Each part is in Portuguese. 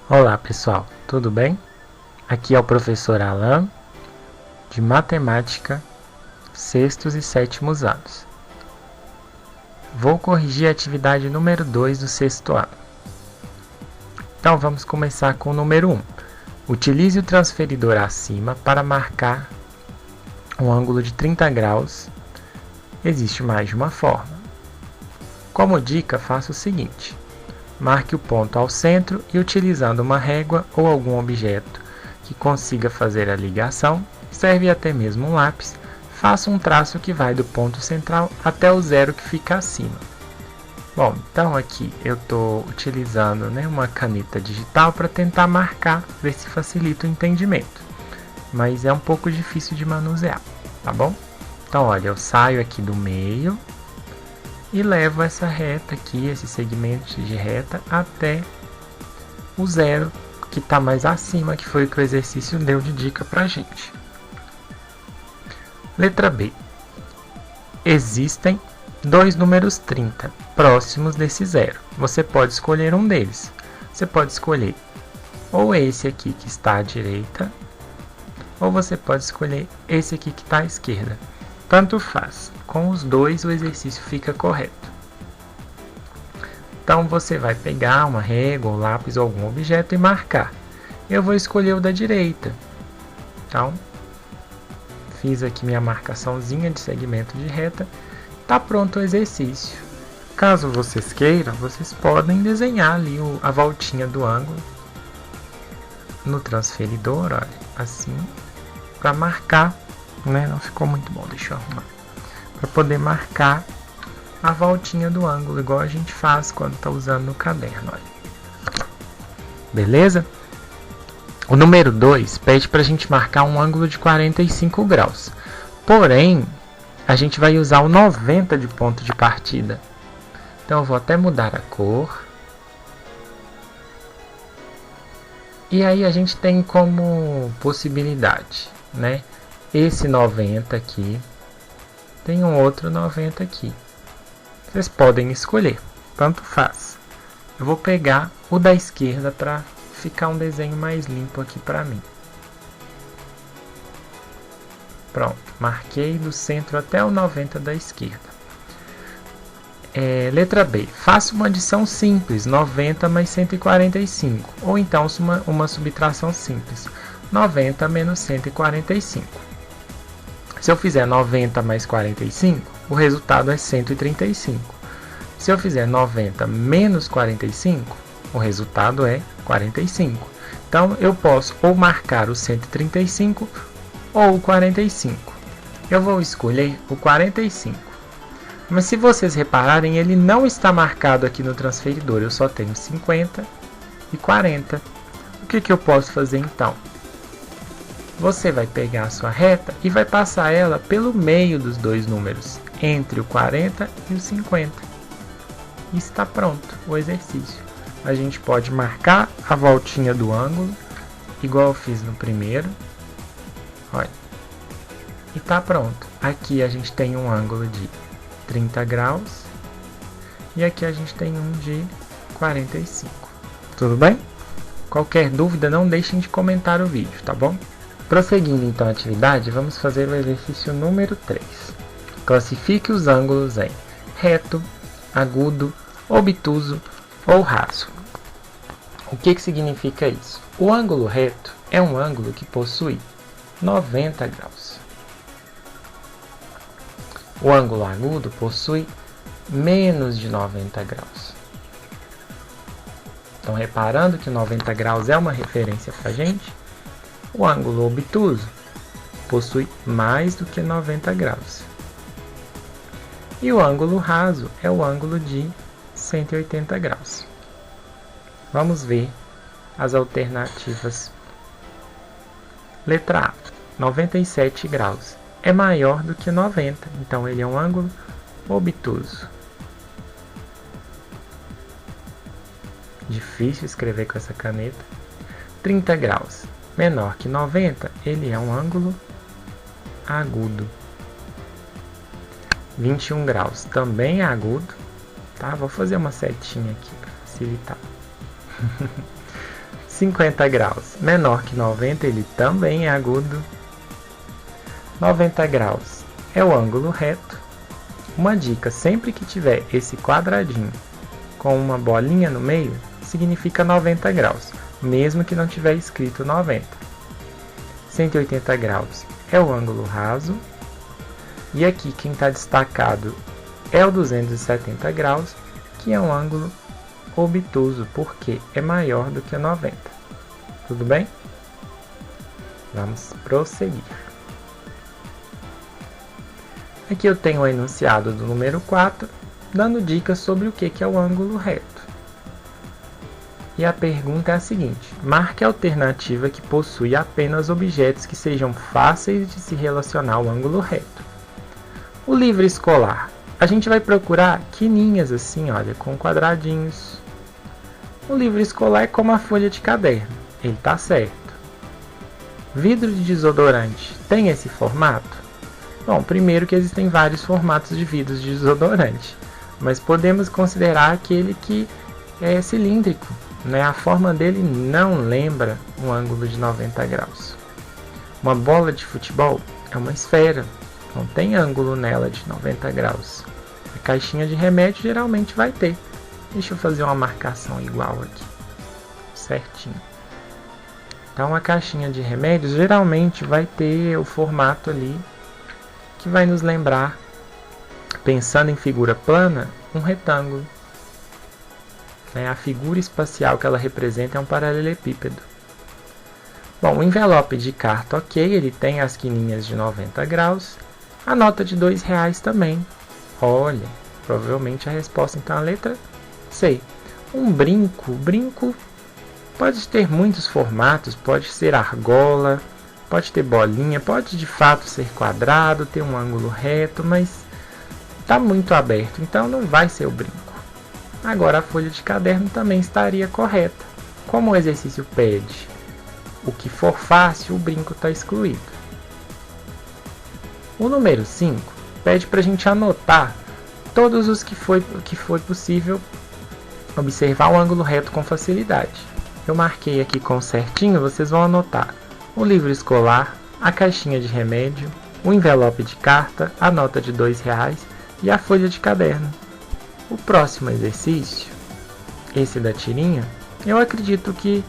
Olá pessoal, tudo bem? Aqui é o professor Alan, de Matemática, sextos e sétimos anos. Vou corrigir a atividade número 2 do sexto ano. Então vamos começar com o número 1. Utilize o transferidor acima para marcar um ângulo de 30 graus. Existe mais de uma forma. Como dica, faça o seguinte. Marque o ponto ao centro e, utilizando uma régua ou algum objeto que consiga fazer a ligação, serve até mesmo um lápis, faça um traço que vai do ponto central até o zero que fica acima. Bom, então aqui eu estou utilizando uma caneta digital para tentar marcar, ver se facilita o entendimento. Mas é um pouco difícil de manusear, tá bom? Então olha, eu saio aqui do meio e levo essa reta aqui, esse segmento de reta, até o zero, que está mais acima, que foi o que o exercício deu de dica para a gente. Letra B. Existem dois números 30 próximos desse zero. Você pode escolher um deles. Você pode escolher ou esse aqui que está à direita, ou você pode escolher esse aqui que está à esquerda. Tanto faz. Com os dois o exercício fica correto. Então você vai pegar uma régua, um lápis ou algum objeto e marcar. Eu vou escolher o da direita. Então, fiz aqui minha marcaçãozinha de segmento de reta. Está pronto o exercício. Caso vocês queiram, vocês podem desenhar ali a voltinha do ângulo no transferidor, olha, assim, para marcar. Não ficou muito bom, deixa eu arrumar. Para poder marcar a voltinha do ângulo, igual a gente faz quando está usando no caderno. Olha. Beleza? O número 2 pede para a gente marcar um ângulo de 45 graus. Porém, a gente vai usar o 90 de ponto de partida. Então eu vou até mudar a cor. E aí a gente tem como possibilidade, esse 90 aqui, tem um outro 90 aqui. Vocês podem escolher, tanto faz. Eu vou pegar o da esquerda para ficar um desenho mais limpo aqui para mim. Pronto, marquei do centro até o 90 da esquerda. Letra B. Faça uma adição simples, 90 mais 145. Ou então uma subtração simples, 90 menos 145. Se eu fizer 90 mais 45, o resultado é 135. Se eu fizer 90 menos 45, o resultado é 45. Então, eu posso ou marcar o 135 ou o 45. Eu vou escolher o 45. Mas se vocês repararem, ele não está marcado aqui no transferidor. Eu só tenho 50 e 40. O que eu posso fazer então? Você vai pegar a sua reta e vai passar ela pelo meio dos dois números, entre o 40 e o 50. E está pronto o exercício. A gente pode marcar a voltinha do ângulo, igual eu fiz no primeiro. Olha. E está pronto. Aqui a gente tem um ângulo de 30 graus e aqui a gente tem um de 45. Tudo bem? Qualquer dúvida, não deixem de comentar o vídeo, tá bom? Prosseguindo então a atividade, vamos fazer o exercício número 3. Classifique os ângulos em reto, agudo, obtuso ou raso. O que significa isso? O ângulo reto é um ângulo que possui 90 graus. O ângulo agudo possui menos de 90 graus. Então, reparando que 90 graus é uma referência para a gente, o ângulo obtuso possui mais do que 90 graus. E o ângulo raso é o ângulo de 180 graus. Vamos ver as alternativas. Letra A, 97 graus. É maior do que 90, então ele é um ângulo obtuso. Difícil escrever com essa caneta. 30 graus. Menor que 90, ele é um ângulo agudo. 21 graus também é agudo, tá? Vou fazer uma setinha aqui para facilitar. 50 graus menor que 90, ele também é agudo. 90 graus é o ângulo reto. Uma dica, sempre que tiver esse quadradinho com uma bolinha no meio, significa 90 graus, mesmo que não tiver escrito 90. 180 graus é o ângulo raso. E aqui quem está destacado é o 270 graus, que é um ângulo obtuso, porque é maior do que a 90. Tudo bem? Vamos prosseguir. Aqui eu tenho o enunciado do número 4, dando dicas sobre o que é o ângulo reto. E a pergunta é a seguinte: marque a alternativa que possui apenas objetos que sejam fáceis de se relacionar ao ângulo reto. O livro escolar. A gente vai procurar quininhas assim, olha, com quadradinhos. O livro escolar é como a folha de caderno, ele está certo. Vidro de desodorante tem esse formato? Bom, primeiro que existem vários formatos de vidros de desodorante, mas podemos considerar aquele que é cilíndrico, né? A forma dele não lembra um ângulo de 90 graus. Uma bola de futebol é uma esfera, não tem ângulo nela de 90 graus. A caixinha de remédio geralmente vai ter. Deixa eu fazer uma marcação igual aqui, certinho. Então a caixinha de remédios geralmente vai ter o formato ali que vai nos lembrar, pensando em figura plana, um retângulo. A figura espacial que ela representa é um paralelepípedo. Bom, o envelope de carta, ok, ele tem as quininhas de 90 graus. A nota de R$2 também. Olha, provavelmente a resposta então é a letra C. Um brinco. Brinco pode ter muitos formatos, pode ser argola, pode ter bolinha, pode de fato ser quadrado, ter um ângulo reto, mas está muito aberto, então não vai ser o brinco. Agora a folha de caderno também estaria correta. Como o exercício pede o que for fácil, o brinco está excluído. O número 5 pede para a gente anotar todos os que foi possível observar o ângulo reto com facilidade. Eu marquei aqui com certinho, vocês vão anotar o livro escolar, a caixinha de remédio, o envelope de carta, a nota de R$2 e a folha de caderno. O próximo exercício, esse da tirinha, eu acredito que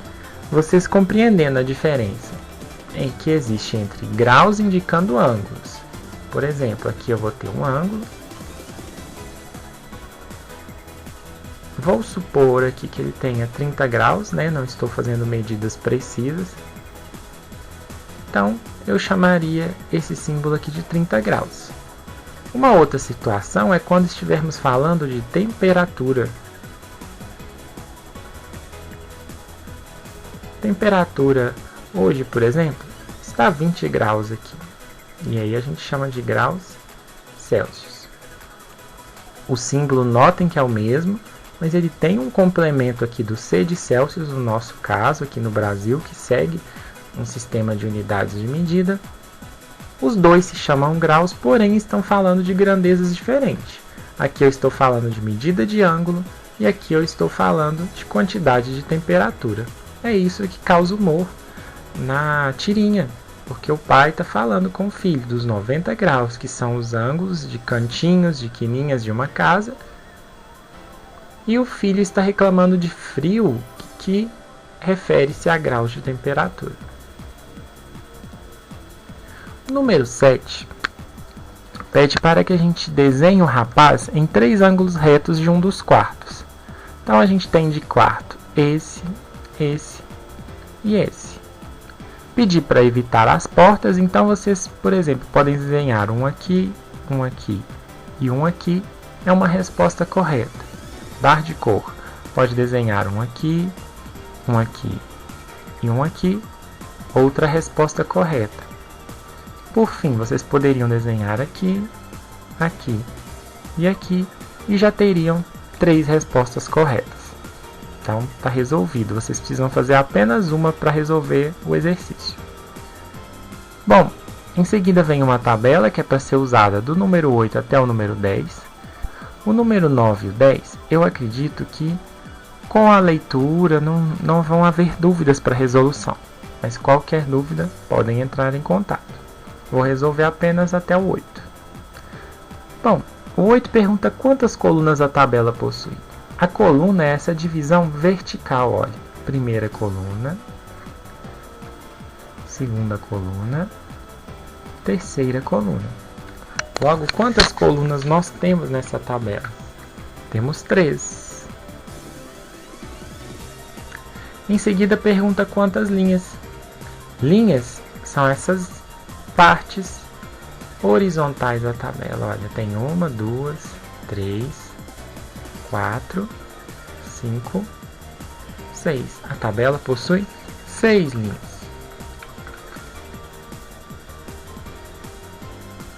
vocês compreendendo a diferença em que existe entre graus indicando ângulos. Por exemplo, aqui eu vou ter um ângulo. Vou supor aqui que ele tenha 30 graus, né? Não estou fazendo medidas precisas. Então, eu chamaria esse símbolo aqui de 30 graus. Uma outra situação é quando estivermos falando de temperatura. Temperatura hoje, por exemplo, está 20 graus aqui. E aí a gente chama de graus Celsius. O símbolo, notem que é o mesmo, mas ele tem um complemento aqui do C de Celsius, no nosso caso, aqui no Brasil, que segue um sistema de unidades de medida. Os dois se chamam graus, porém estão falando de grandezas diferentes. Aqui eu estou falando de medida de ângulo e aqui eu estou falando de quantidade de temperatura. É isso que causa humor na tirinha, porque o pai está falando com o filho dos 90 graus, que são os ângulos de cantinhos, de quininhas de uma casa, e o filho está reclamando de frio, que refere-se a graus de temperatura. O número 7 pede para que a gente desenhe o rapaz em 3 ângulos retos de um dos quartos. Então a gente tem de quarto esse e esse. Pedir para evitar as portas, então vocês, por exemplo, podem desenhar um aqui e um aqui, é uma resposta correta. Dar de cor, pode desenhar um aqui e um aqui, outra resposta correta. Por fim, vocês poderiam desenhar aqui e aqui, e já teriam 3 respostas corretas. Então, está resolvido. Vocês precisam fazer apenas uma para resolver o exercício. Bom, em seguida vem uma tabela que é para ser usada do número 8 até o número 10. O número 9 e o 10, eu acredito que Com a leitura não vão haver dúvidas para resolução, mas qualquer dúvida podem entrar em contato. Vou resolver apenas até o 8. Bom, o 8 pergunta quantas colunas a tabela possui. A coluna é essa divisão vertical, olha. Primeira coluna, segunda coluna, terceira coluna. Logo, quantas colunas nós temos nessa tabela? Temos 3. Em seguida, pergunta quantas linhas. Linhas são essas partes horizontais da tabela. Olha, tem 1, 2, 3, 4, 5, 6. A tabela possui 6 linhas.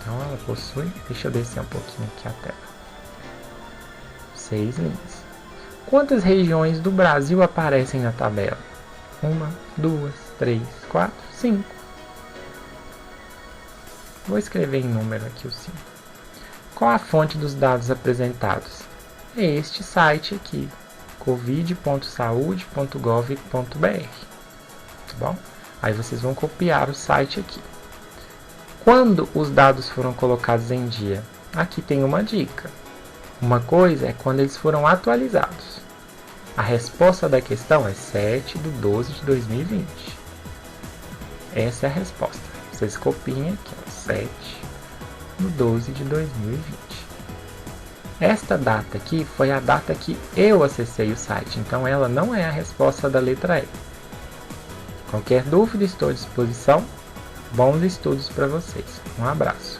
Então ela possui, deixa eu descer um pouquinho aqui a tela. 6 linhas. Quantas regiões do Brasil aparecem na tabela? 1, 2, 3, 4, 5. Vou escrever em número aqui o 5. Qual a fonte dos dados apresentados? É este site aqui, covid.saude.gov.br. Tá bom? Aí vocês vão copiar o site aqui. Quando os dados foram colocados em dia? Aqui tem uma dica. Uma coisa é quando eles foram atualizados. A resposta da questão é 7/12/2020. Essa é a resposta. Vocês copiem aqui, 7/12/2020. Esta data aqui foi a data que eu acessei o site, então ela não é a resposta da letra E. Qualquer dúvida, estou à disposição. Bons estudos para vocês. Um abraço.